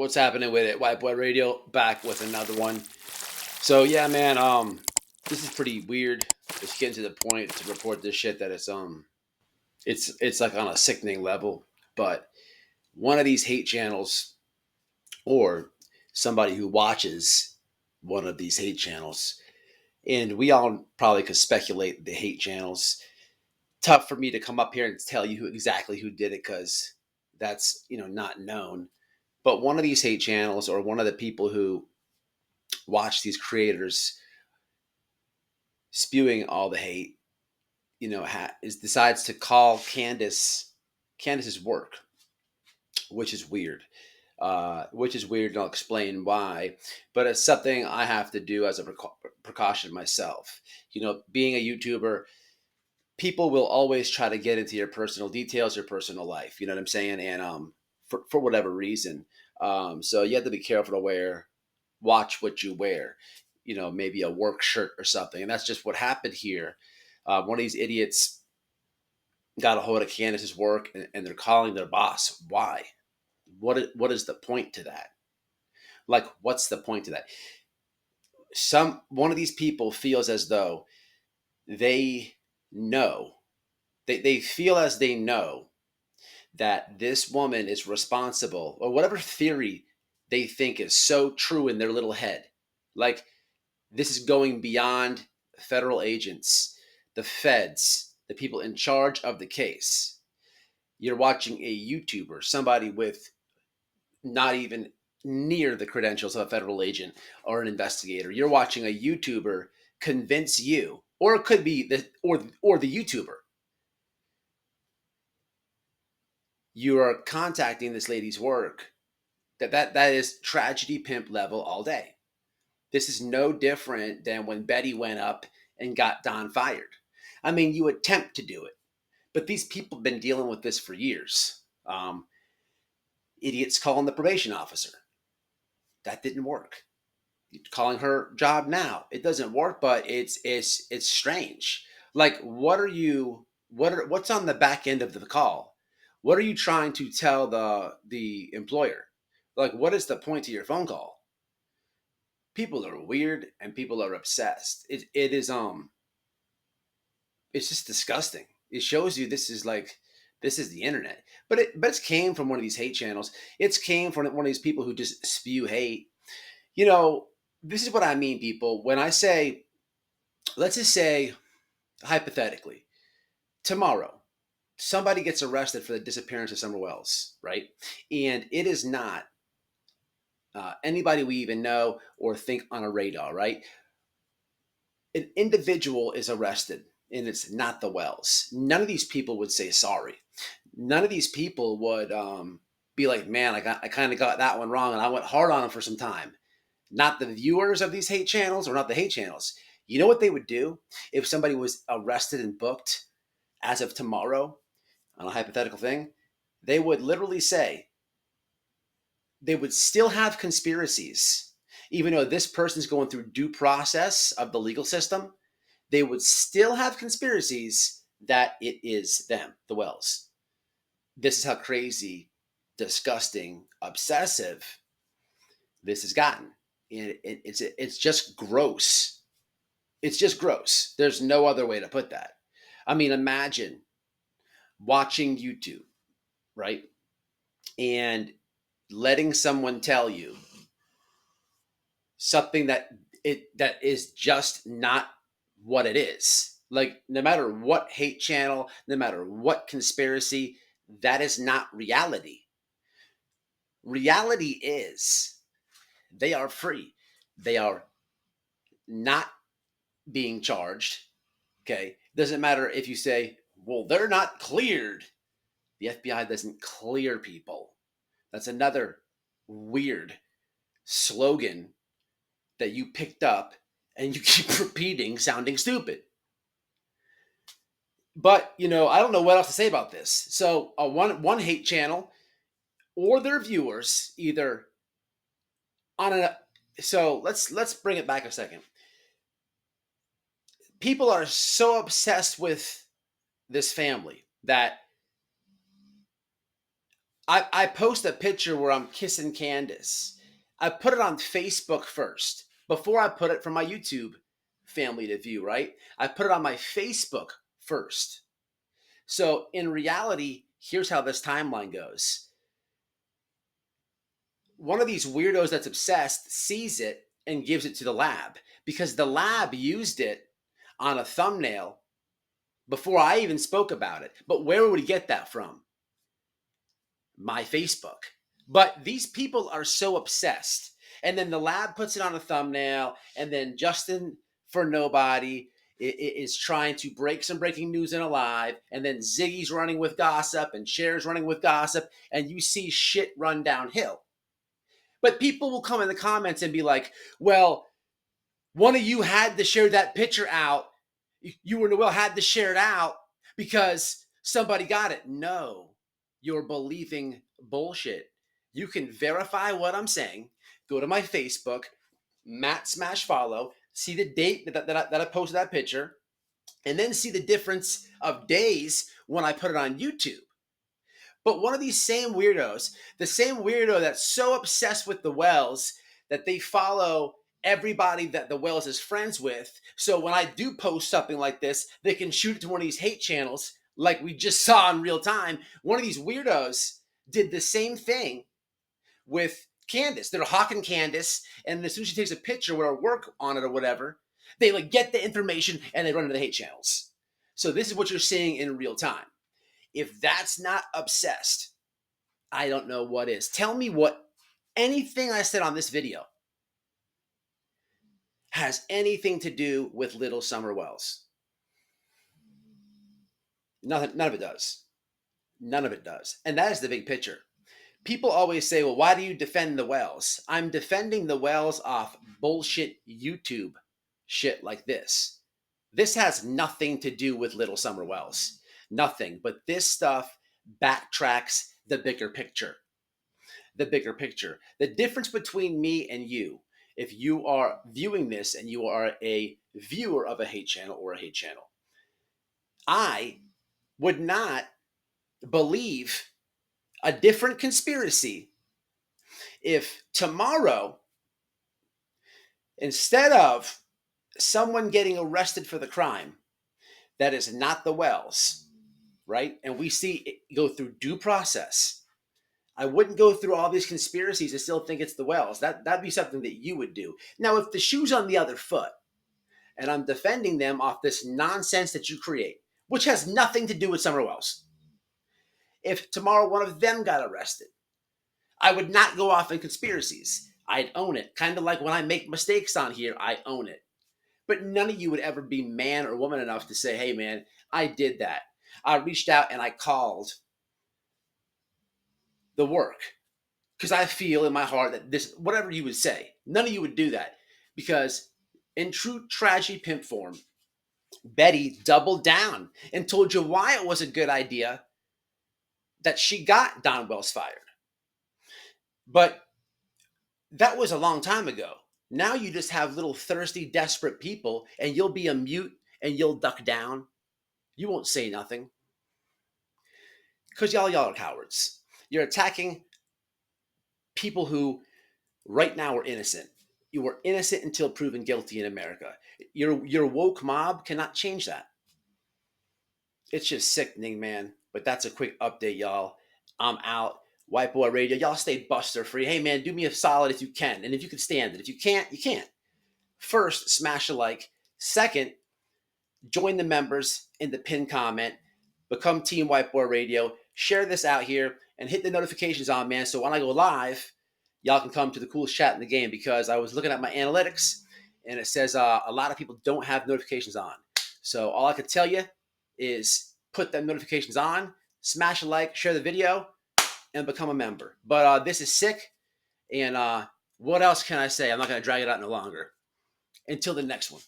What's happening with it? White Boy Radio back with another one. So yeah, man, this is pretty weird. It's getting to the point to report this shit that it's like on a sickening level. But one of these hate channels or somebody who watches one of these hate channels, and we all probably could speculate the hate channels. Tough for me to come up here and tell you exactly who did it because that's not known. But one of these hate channels or one of the people who watch these creators spewing all the hate, is decides to call Candus's work, which is weird. And I'll explain why. But it's something I have to do as a precaution myself. Being a YouTuber, people will always try to get into your personal details, your personal life. You know what I'm saying? And for whatever reason, so you have to be careful to watch what you wear. Maybe a work shirt or something, and that's just what happened here. One of these idiots got a hold of Candace's work, and they're calling their boss. Why? What is the point to that? Like, what's the point to that? One of these people feels as though they know they feel as they know that this woman is responsible, or whatever theory they think is so true in their little head. Like, this is going beyond federal agents, the feds, the people in charge of the case. You're watching a YouTuber, somebody with not even near the credentials of a federal agent or an investigator. You're watching a YouTuber convince you, or it could be the YouTuber. You are contacting this lady's work. That is tragedy pimp level all day. This is no different than when Betty went up and got Don fired. I mean, you attempt to do it, but these people have been dealing with this for years. Idiots calling the probation officer. That didn't work. Calling her job now. It doesn't work, but it's strange. Like, what's on the back end of the call? What are you trying to tell the employer? Like, what is the point to your phone call? People are weird and people are obsessed. It's just disgusting. It shows you this is the internet. But it's came from one of these hate channels. It's came from one of these people who just spew hate. You know, this is what I mean, people. When I say, let's just say, hypothetically, tomorrow, somebody gets arrested for the disappearance of Summer Wells, right? And it is not anybody we even know or think on a radar, right? An individual is arrested and it's not the Wells. None of these people would say sorry. None of these people would be like, man, I kind of got that one wrong and I went hard on them for some time. Not the viewers of these hate channels or not the hate channels. You know what they would do if somebody was arrested and booked as of tomorrow on a hypothetical thing? They would literally say they would still have conspiracies, even though this person's going through due process of the legal system. They would still have conspiracies that it is them, the Wells. This is how crazy, disgusting, obsessive this has gotten. And it's just gross. It's just gross. There's no other way to put that. I mean, imagine watching YouTube, right? And letting someone tell you something that is just not what it is. Like, no matter what hate channel, no matter what conspiracy, that is not reality. Reality is they are free. They are not being charged. Okay. Doesn't matter if you say, well, they're not cleared. The FBI doesn't clear people. That's another weird slogan that you picked up and you keep repeating, sounding stupid. But, I don't know what else to say about this. So, one hate channel or their viewers either on a so let's bring it back a second. People are so obsessed with this family that I post a picture where I'm kissing Candus. I put it on Facebook first before I put it for my YouTube family to view, right? I put it on my Facebook first. So in reality, here's how this timeline goes. One of these weirdos that's obsessed sees it and gives it to the lab because the lab used it on a thumbnail before I even spoke about it. But where would he get that from? My Facebook. But these people are so obsessed. And then the lab puts it on a thumbnail, and then Justin for Nobody is trying to break some breaking news in a live, and then Ziggy's running with gossip, and Cher's running with gossip, and you see shit run downhill. But people will come in the comments and be like, well, one of you had to share that picture out. You and Noel had to share it out because somebody got it. No, you're believing bullshit. You can verify what I'm saying. Go to my Facebook, Matt Smash Follow, see the date that I posted that picture, and then see the difference of days when I put it on YouTube. But one of these same weirdos, the same weirdo that's so obsessed with the Wells that they follow everybody that the Wells is friends with. So when I do post something like this, they can shoot it to one of these hate channels like we just saw in real time. One of these weirdos did the same thing with Candus. They're hawking Candus, and as soon as she takes a picture with her work on it or whatever, they like get the information and they run to the hate channels. So this is what you're seeing in real time. If that's not obsessed, I don't know what is. Tell me what anything I said on this video has anything to do with Little Summer Wells. Nothing, none of it does. None of it does. And that is the big picture. People always say, well, why do you defend the Wells? I'm defending the Wells off bullshit YouTube shit like this. This has nothing to do with Little Summer Wells. Nothing. But this stuff backtracks the bigger picture. The bigger picture. The difference between me and you, if you are viewing this and you are a viewer of a hate channel or a hate channel, I would not believe a different conspiracy if tomorrow, instead of someone getting arrested for the crime that is not the Wells, right? And we see it go through due process. I wouldn't go through all these conspiracies and still think it's the Wells. That'd be something that you would do. Now, if the shoe's on the other foot and I'm defending them off this nonsense that you create, which has nothing to do with Summer Wells, if tomorrow one of them got arrested, I would not go off in conspiracies. I'd own it. Kind of like when I make mistakes on here, I own it. But none of you would ever be man or woman enough to say, hey, man, I did that. I reached out and I called the work because I feel in my heart that this, whatever you would say, none of you would do that because in true tragedy pimp form, Betty doubled down and told you why it was a good idea that she got Don Wells fired. But that was a long time ago. Now you just have little thirsty, desperate people, and you'll be a mute and you'll duck down. You won't say nothing because y'all are cowards. You're attacking people who right now are innocent. You were innocent until proven guilty in America. Your woke mob cannot change that. It's just sickening, man. But that's a quick update, y'all. I'm out. White Boy Radio. Y'all stay buster free. Hey, man, do me a solid if you can. And if you can stand it. If you can't, you can't. First, smash a like. Second, join the members in the pinned comment. Become Team White Boy Radio. Share this out here and hit the notifications on, man. So when I go live, y'all can come to the coolest chat in the game because I was looking at my analytics and it says a lot of people don't have notifications on. So all I can tell you is put them notifications on, smash a like, share the video, and become a member. But this is sick. And what else can I say? I'm not going to drag it out no longer. Until the next one.